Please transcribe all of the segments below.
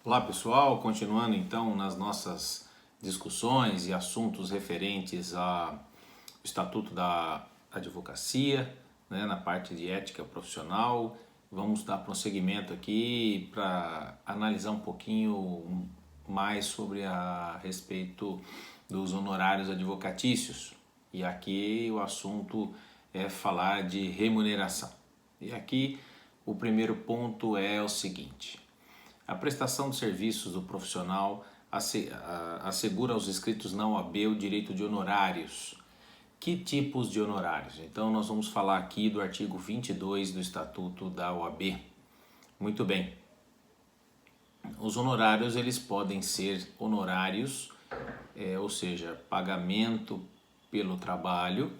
Olá pessoal, continuando então nas nossas discussões e assuntos referentes ao Estatuto da Advocacia, né, na parte de ética profissional. Vamos dar prosseguimento aqui para analisar um pouquinho mais sobre a respeito dos honorários advocatícios. E aqui o assunto é falar de remuneração. E aqui o primeiro ponto é o seguinte: a prestação de serviços do profissional assegura aos inscritos na OAB o direito de honorários. Que tipos de honorários? Então nós vamos falar aqui do artigo 22 do Estatuto da OAB. Muito bem. Os honorários eles podem ser honorários, ou seja, pagamento pelo trabalho,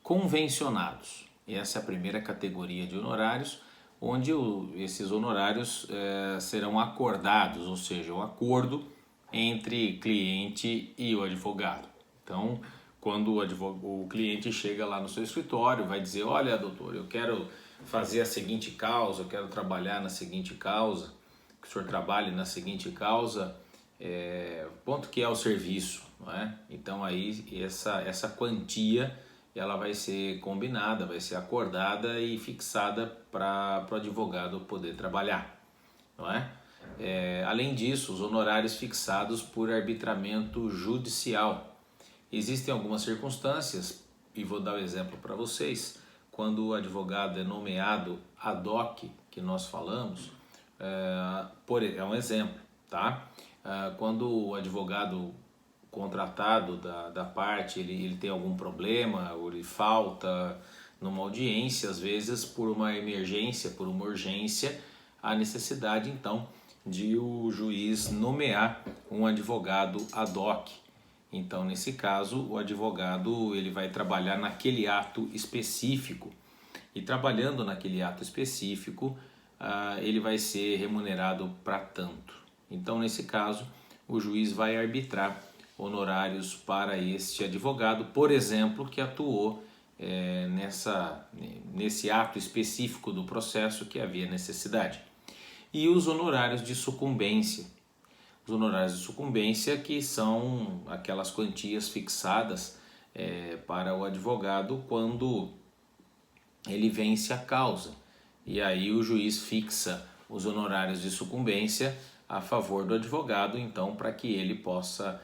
convencionados. Essa é a primeira categoria de honorários, onde esses honorários serão acordados, ou seja, um acordo entre cliente e o advogado. Então, quando o cliente chega lá no seu escritório, vai dizer: olha, doutor, eu quero fazer a seguinte causa, eu quero trabalhar na seguinte causa, que o senhor trabalhe na seguinte causa, quanto que é o serviço, não é? Então aí essa quantia ela vai ser combinada, vai ser acordada e fixada para o advogado poder trabalhar, não é? Além disso, os honorários fixados por arbitramento judicial. Existem algumas circunstâncias, e vou dar o exemplo para vocês, quando o advogado é nomeado ad hoc, que nós falamos, é um exemplo, tá? Quando o advogado contratado da parte ele tem algum problema ou ele falta numa audiência, às vezes por uma emergência, por uma urgência, há necessidade então de o juiz nomear um advogado ad hoc. Então, nesse caso, o advogado ele vai trabalhar naquele ato específico, e trabalhando naquele ato específico, ele vai ser remunerado para tanto. Então, nesse caso, o juiz vai arbitrar honorários para este advogado, por exemplo, que atuou nesse ato específico do processo que havia necessidade. E os honorários de sucumbência. Os honorários de sucumbência, que são aquelas quantias fixadas para o advogado quando ele vence a causa. E aí o juiz fixa os honorários de sucumbência a favor do advogado, então, para que ele possa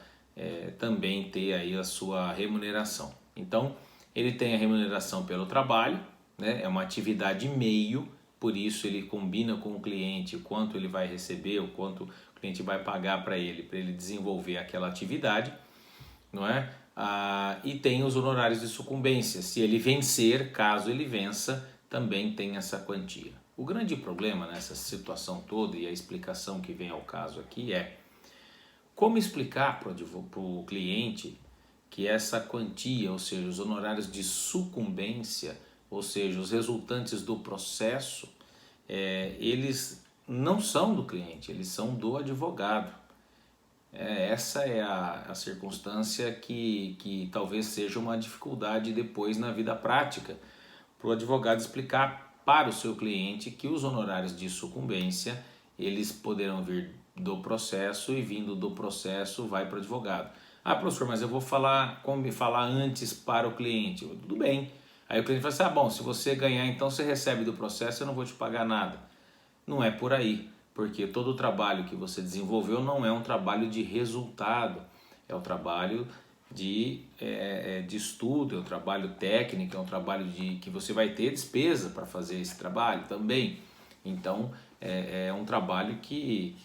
também ter aí a sua remuneração. Então, ele tem a remuneração pelo trabalho, né? É uma atividade meio, por isso ele combina com o cliente o quanto ele vai receber, o quanto o cliente vai pagar para ele desenvolver aquela atividade, não é? E tem os honorários de sucumbência. Se ele vencer, caso ele vença, também tem essa quantia. O grande problema nessa situação toda, e a explicação que vem ao caso aqui, é como explicar para o cliente que essa quantia, ou seja, os honorários de sucumbência, ou seja, os resultantes do processo, eles não são do cliente, eles são do advogado. Essa é a circunstância que talvez seja uma dificuldade depois na vida prática, para o advogado explicar para o seu cliente que os honorários de sucumbência, eles poderão vir do processo, e vindo do processo vai para o advogado. Ah, professor, mas eu vou falar antes para o cliente. Tudo bem. Aí o cliente fala assim: bom, se você ganhar, então você recebe do processo, eu não vou te pagar nada. Não é por aí, porque todo o trabalho que você desenvolveu não é um trabalho de resultado, é um trabalho de estudo, é um trabalho técnico, é um trabalho que você vai ter despesa para fazer esse trabalho também. Então, é um trabalho que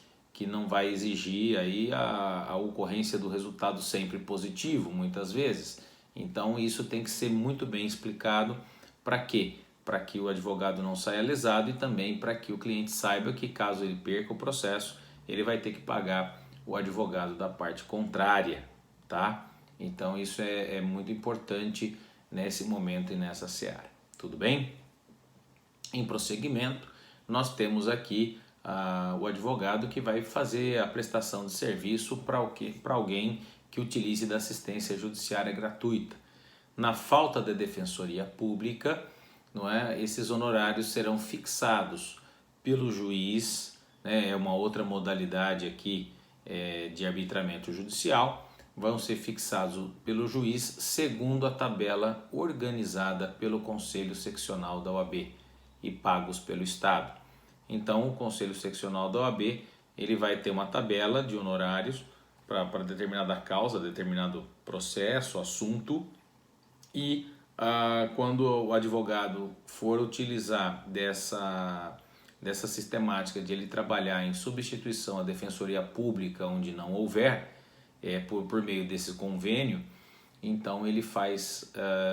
não vai exigir aí a ocorrência do resultado sempre positivo, muitas vezes. Então, isso tem que ser muito bem explicado. Para quê? Para que o advogado não saia lesado, e também para que o cliente saiba que, caso ele perca o processo, ele vai ter que pagar o advogado da parte contrária, tá? Então, isso é muito importante nesse momento e nessa seara. Tudo bem? Em prosseguimento, nós temos aqui o advogado que vai fazer a prestação de serviço para alguém que utilize da assistência judiciária gratuita. Na falta de defensoria pública, não é? Esses honorários serão fixados pelo juiz né, é uma outra modalidade aqui de arbitramento judicial, vão ser fixados pelo juiz segundo a tabela organizada pelo Conselho Seccional da OAB e pagos pelo Estado. Então, o Conselho Seccional da OAB ele vai ter uma tabela de honorários para determinada causa, determinado processo, assunto, e quando o advogado for utilizar dessa sistemática de ele trabalhar em substituição à defensoria pública onde não houver, por meio desse convênio, então ele faz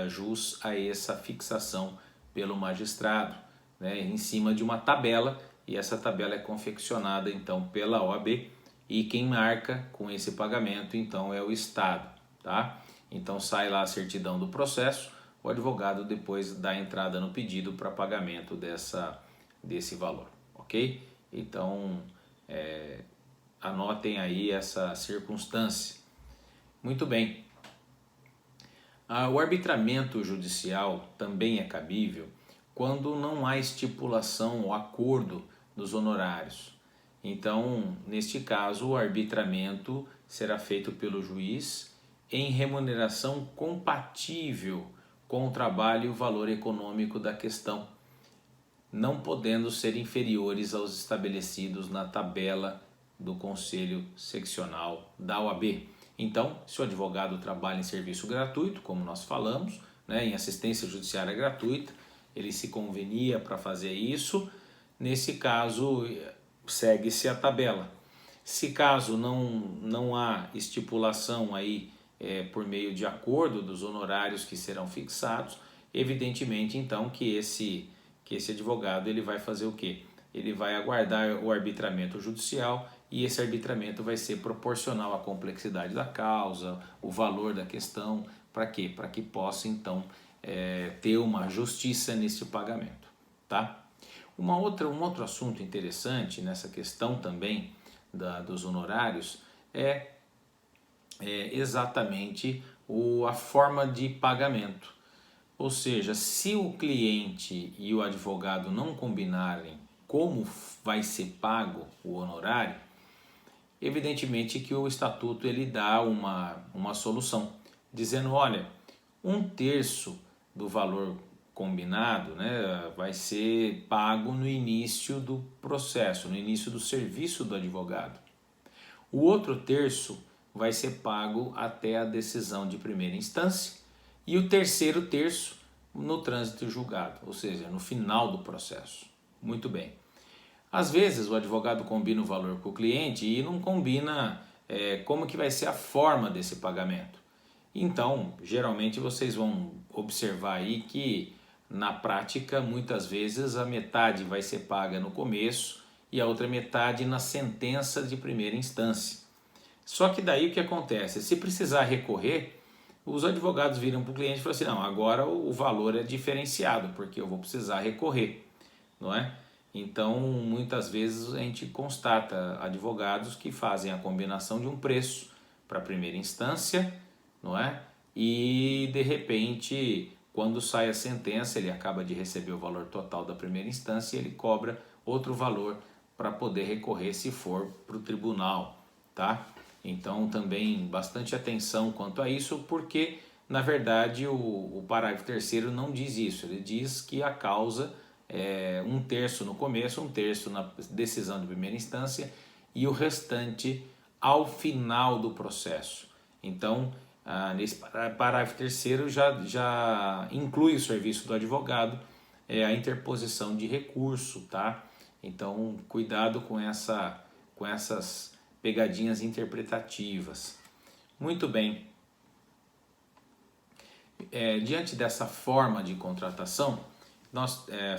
jus a essa fixação pelo magistrado, né, em cima de uma tabela, e essa tabela é confeccionada então pela OAB, e quem marca com esse pagamento então é o Estado, tá? Então sai lá a certidão do processo, o advogado depois dá entrada no pedido para pagamento desse valor, ok? Então anotem aí essa circunstância. Muito bem. O arbitramento judicial também é cabível quando não há estipulação ou acordo dos honorários. Então, neste caso, o arbitramento será feito pelo juiz em remuneração compatível com o trabalho e o valor econômico da questão, não podendo ser inferiores aos estabelecidos na tabela do Conselho Seccional da OAB. Então, se o advogado trabalha em serviço gratuito, como nós falamos, né, em assistência judiciária gratuita, ele se convenia para fazer isso, nesse caso segue-se a tabela. Se caso não há estipulação aí por meio de acordo dos honorários que serão fixados, evidentemente então que esse advogado ele vai fazer o quê? Ele vai aguardar o arbitramento judicial, e esse arbitramento vai ser proporcional à complexidade da causa, o valor da questão, para quê? Para que possa então ter uma justiça nesse pagamento, tá? Um outro assunto interessante nessa questão também dos honorários é exatamente a forma de pagamento. Ou seja, se o cliente e o advogado não combinarem como vai ser pago o honorário, evidentemente que o estatuto ele dá uma solução, dizendo, olha, 1/3 do valor combinado, né, vai ser pago no início do processo, no início do serviço do advogado. O outro terço vai ser pago até a decisão de primeira instância, e o terceiro terço no trânsito julgado, ou seja, no final do processo. Muito bem. Às vezes o advogado combina o valor com o cliente e não combina como que vai ser a forma desse pagamento. Então, geralmente vocês vão observar aí que na prática muitas vezes a metade vai ser paga no começo e a outra metade na sentença de primeira instância. Só que daí o que acontece? Se precisar recorrer, os advogados viram para o cliente e falam assim, não, agora o valor é diferenciado, porque eu vou precisar recorrer, não é? Então, muitas vezes a gente constata advogados que fazem a combinação de um preço para a primeira instância, não é? E, de repente, quando sai a sentença, ele acaba de receber o valor total da primeira instância e ele cobra outro valor para poder recorrer se for para o tribunal, tá? Então, também bastante atenção quanto a isso, porque, na verdade, o parágrafo 3º não diz isso. Ele diz que a causa é 1/3 no começo, 1/3 na decisão de primeira instância e o restante ao final do processo. Então, nesse parágrafo 3º já inclui o serviço do advogado, a interposição de recurso, tá? Então, cuidado com essas pegadinhas interpretativas. Muito bem. Diante dessa forma de contratação,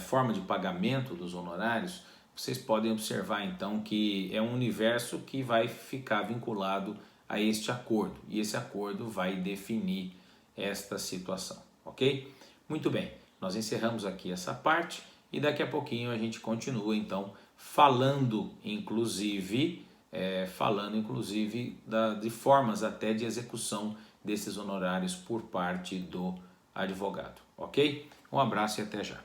forma de pagamento dos honorários, vocês podem observar então que é um universo que vai ficar vinculado a este acordo, e esse acordo vai definir esta situação, ok? Muito bem, nós encerramos aqui essa parte e daqui a pouquinho a gente continua então falando inclusive de formas até de execução desses honorários por parte do advogado, ok? Um abraço e até já.